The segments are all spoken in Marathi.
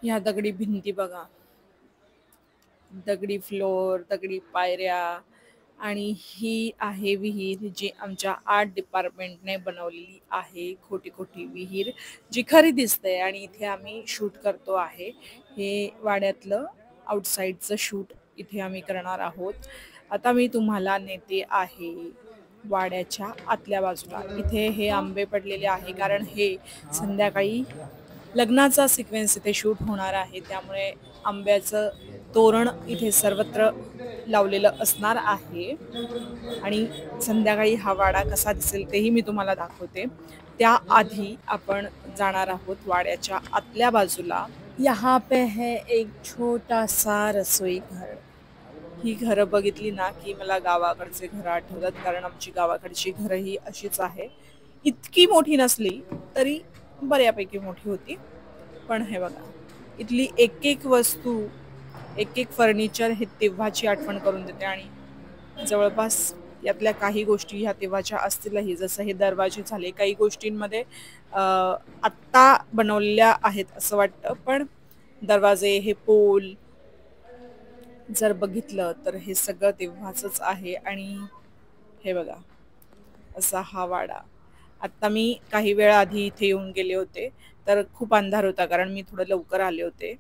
ह्या दगडी भिंती बघा, दगडी फ्लोर, दगडी पायऱ्या आणि ही आहे विहीर जी आमच्या आर्ट डिपार्टमेंटने बनवलेली आहे. खोटी खोटी विहीर जी खरी दिसते आणि इथे आम्ही शूट करतो आहे. हे वाड्यातलं आउटसाइडचं शूट इथे आम्ही करणार आहोत. आता मी तुम्हाला नेते आहे वाड्याच्या आतल्या बाजूला. इथे हे आंबे पडलेले आहे कारण हे संध्याकाळी लग्नाचा सिक्वेन्स इथे शूट होणार आहे, त्यामुळे आंब्याचं तोरण इथे सर्वत्र लावलेलं असणार आहे. आणि संध्याकाळी हा वाडा कसा दिसेल तेही मी तुम्हाला दाखवते. त्याआधी आपण जाणार आहोत वाड्याच्या आतल्या बाजूला. यहाँ पे है एक छोटा सा रसोई घर. ही घरं बघितली ना की मला गावाकडचे घरं आठवतात, कारण आमची गावाकडची घरं ही अशीच आहे. इतकी मोठी नसली तरी बऱ्यापैकी मोठी होती. पण हे बघा, इथली एक एक वस्तू, एक एक फर्निचर हे तेव्हाची आठवण करून देते. आणि जवळपास यातल्या काही गोष्टी ह्या तेव्हाच्या असतीलही. जसं हे दरवाजे झाले, काही गोष्टींमध्ये आत्ता बनवलेल्या आहेत असं वाटतं, पण दरवाजे, हे पोल जर बघितलं तर हे सगळं तेव्हाचंच आहे. आणि हे बघा, असा हा वाडा. आता मी काही वेळ आधी इथे येऊन गेले होते तर खूप अंधार होता, कारण मी थोडं लवकर आले होते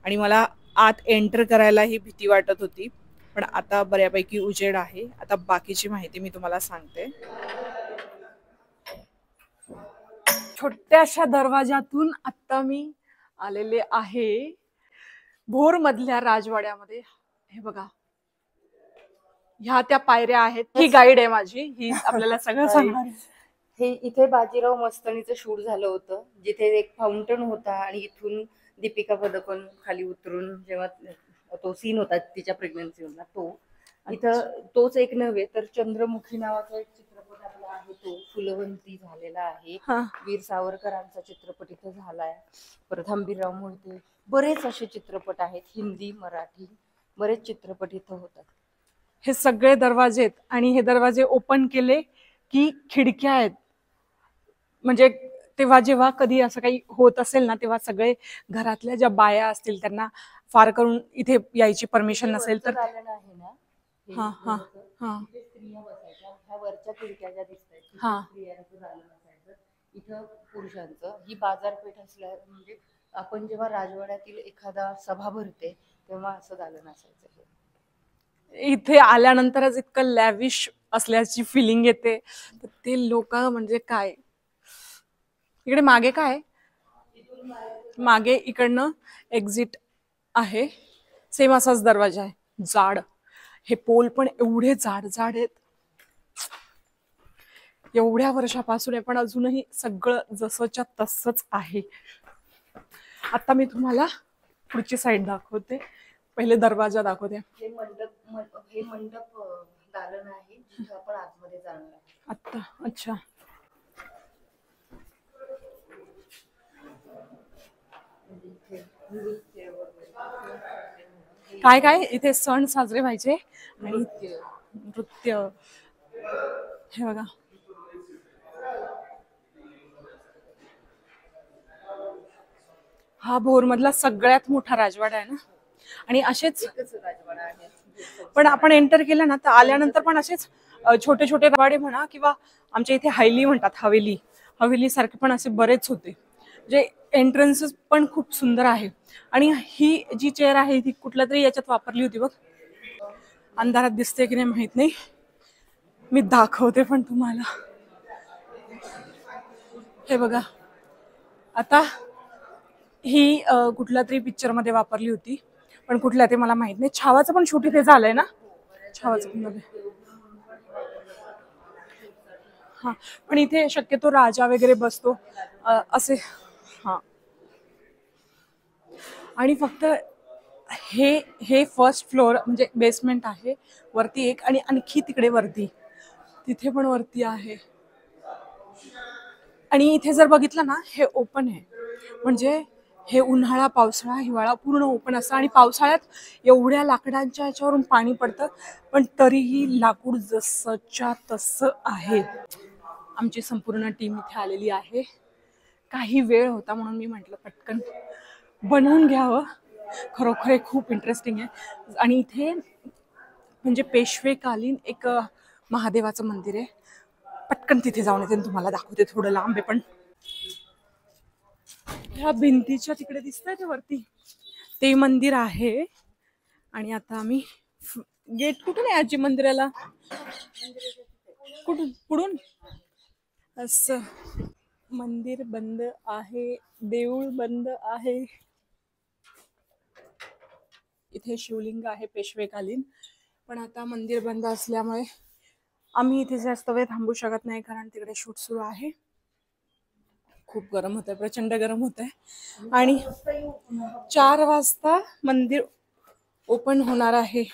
आणि मला आत एंटर करायलाही भीती वाटत होती. पण आता बऱ्यापैकी उजेड आहे. आता बाकीची माहिती मी तुम्हाला सांगते. छोट्याशा दरवाजातून आता मी आलेले आहे भोर मधल्या राजवाड्यामध्ये. हे बघा, ह्या त्या पायऱ्या आहेत. ही गाईड आहे माझी, ही आपल्याला सगळं सांगणार. हे इथे बाजीराव मस्तानीचं शूट झालं होतं, जिथे एक फाउंटन होता आणि इथून दीपिका पदकोन खाली उतरून जेव्हा तो सीन होता तिच्या प्रेग्नन्सी मधला, तो इथं तोच एक नव्हे तर चंद्रमुखी नावाचा एक चित्रपट आपला आहे, तो फुलवंती झालेला आहे. वीर सावरकरांचा चित्रपट इथं झालाय. परत हंबीरराव मोहिते, बरेच असे चित्रपट आहेत, हिंदी मराठी बरेच चित्रपट इथं होतात. हे सगळे दरवाजे आहेत आणि हे दरवाजे ओपन केले की खिडक्या आहेत. म्हणजे तेव्हा जेव्हा कधी असं काही होत असेल ना, तेव्हा सगळे घरातल्या ज्या बाया असतील त्यांना फार करून इथे यायची परमिशन नसेल तर आहे ना, हा हा हा स्त्रिया बसायच्या. ह्या वरच्या खिडक्या ज्या दिसतात स्त्रियांचं झालं नसायचं, इथं पुरुषांचं. ही बाजारपेठ असल्या म्हणजे आपण जेव्हा राजवाड्यातील एखादा सभा भरते तेव्हा असं झालं नसायचं. इथे आल्यानंतरच इतकं लॅविश असल्याची फिलिंग येते. ते लोक म्हणजे काय. इकडे मागे काय, मागे इकडनं एक्झिट आहे. सेम असाच दरवाजा आहे, जाड. हे पोल पण एवढे जाड जाड आहेत. एवढ्या वर्षापासून आहे पण अजूनही सगळं जसंच्या तसंच आहे. आता मी तुम्हाला पुढची साईड दाखवते. पहिले दरवाजा दाखवते. हे मंडप दालन आहे जिथे आपण आतमध्ये जाणार आहे आता. अच्छा, काय काय इथे सण साजरे व्हायचे आणि नृत्य. हे बघा, हा भोर मधला सगळ्यात मोठा राजवाडा आहे ना. आणि असेच पण आपण एंटर केलं ना तर आल्यानंतर पण असेच छोटे छोटे राजवाडे म्हणा, किंवा आमच्या इथे हवेली म्हणतात, हवेली सारखे पण असे बरेच होते. जे एंट्रन्सेस पण खूप सुंदर आहे. आणि ही जी चेअर आहे ती कुठल्या तरी याच्यात वापरली होती बघ. अंधारात दिसते की नाही माहित नाही, मी दाखवते पण तुम्हाला. हे बघा, आता ही कुठल्या तरी पिक्चर मध्ये वापरली होती, पण कुठल्या ते मला माहित नाही. छावाचं पण शूट इथे झालंय ना, छावाचं पण मध्ये. हा, पण इथे शक्यतो राजा वगैरे बसतो असे. हा, आणि फक्त हे हे फर्स्ट फ्लोअर म्हणजे बेसमेंट आहे. वरती एक आणि आणखी तिकडे वरती, तिथे पण वरती आहे. आणि इथे जर बघितलं ना, हे ओपन आहे. म्हणजे हे उन्हाळा, पावसाळा, हिवाळा पूर्ण ओपन असतं. आणि पावसाळ्यात एवढ्या लाकडांच्या ह्याच्यावरून पाणी पडतं, पण तरीही लाकूड जसंच्या तसं आहे. आमची संपूर्ण टीम इथे आलेली आहे. काही वेळ होता म्हणून मी म्हटलं पटकन बनवून घ्यावं. खरोखर हे खूप इंटरेस्टिंग आहे. आणि इथे म्हणजे पेशवेकालीन एक महादेवाचं मंदिर आहे. पटकन तिथे जाऊन येते आणि तुम्हाला दाखवते. थोडं लांब आहे पण. ह्या भिंतीच्या तिकडे दिसतंय ते वरती, ते मंदिर आहे. आणि आता आम्ही गेट कुठून आहे आजी मंदिराला? कुठून? पुढून? असं. मंदिर बंद आहे, देऊळ बंद आहे. इथे शिवलिंग आहे पेशवेकालीन, पण आता मंदिर बंद असल्यामुळे आम्ही इथे जास्त वेळ थांबू शकत नाही, कारण तिकडे शूट सुरू आहे. खूप गरम होत आहे, प्रचंड गरम होत आहे. आणि 4 वाजता मंदिर ओपन होणार आहे,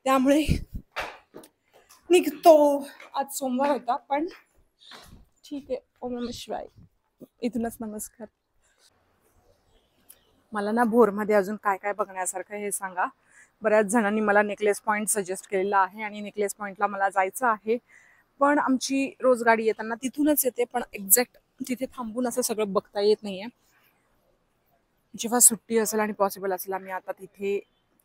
त्यामुळे निघतो. आज सोमवार होता, पण ठीक आहे. ओम नमः शिवाय. इथूनच नमस्कार. मला ना भोरमध्ये अजून काय काय बघण्यासारखं हे सांगा. बऱ्याच जणांनी मला नेकलेस पॉईंट सजेस्ट केलेला आहे आणि नेकलेस पॉईंटला मला जायचं आहे, पण आमची रोज गाडी येताना तिथूनच येते, पण एक्झॅक्ट तिथे थांबून असं सगळं बघता येत नाहीये. जेव्हा सुट्टी असेल आणि पॉसिबल असेल आम्ही आता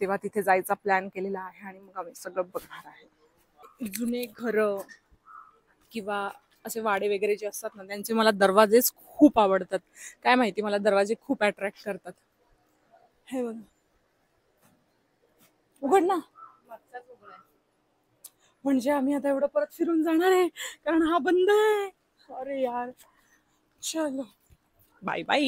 तेव्हा तिथे जायचा प्लॅन केलेला आहे आणि मग आम्ही सगळं बघणार आहे. जुने घरं किंवा असे वाडे वगैरे जे असतात ना, त्यांचे मला दरवाजेच खूप आवडतात. काय माहिती, मला दरवाजे खूप अट्रॅक्ट करतात. हे बघ, उघड ना. म्हणजे आम्ही आता एवढं परत फिरून जाणार आहे, कारण हा बंद आहे. अरे यार, चलो बाय बाय.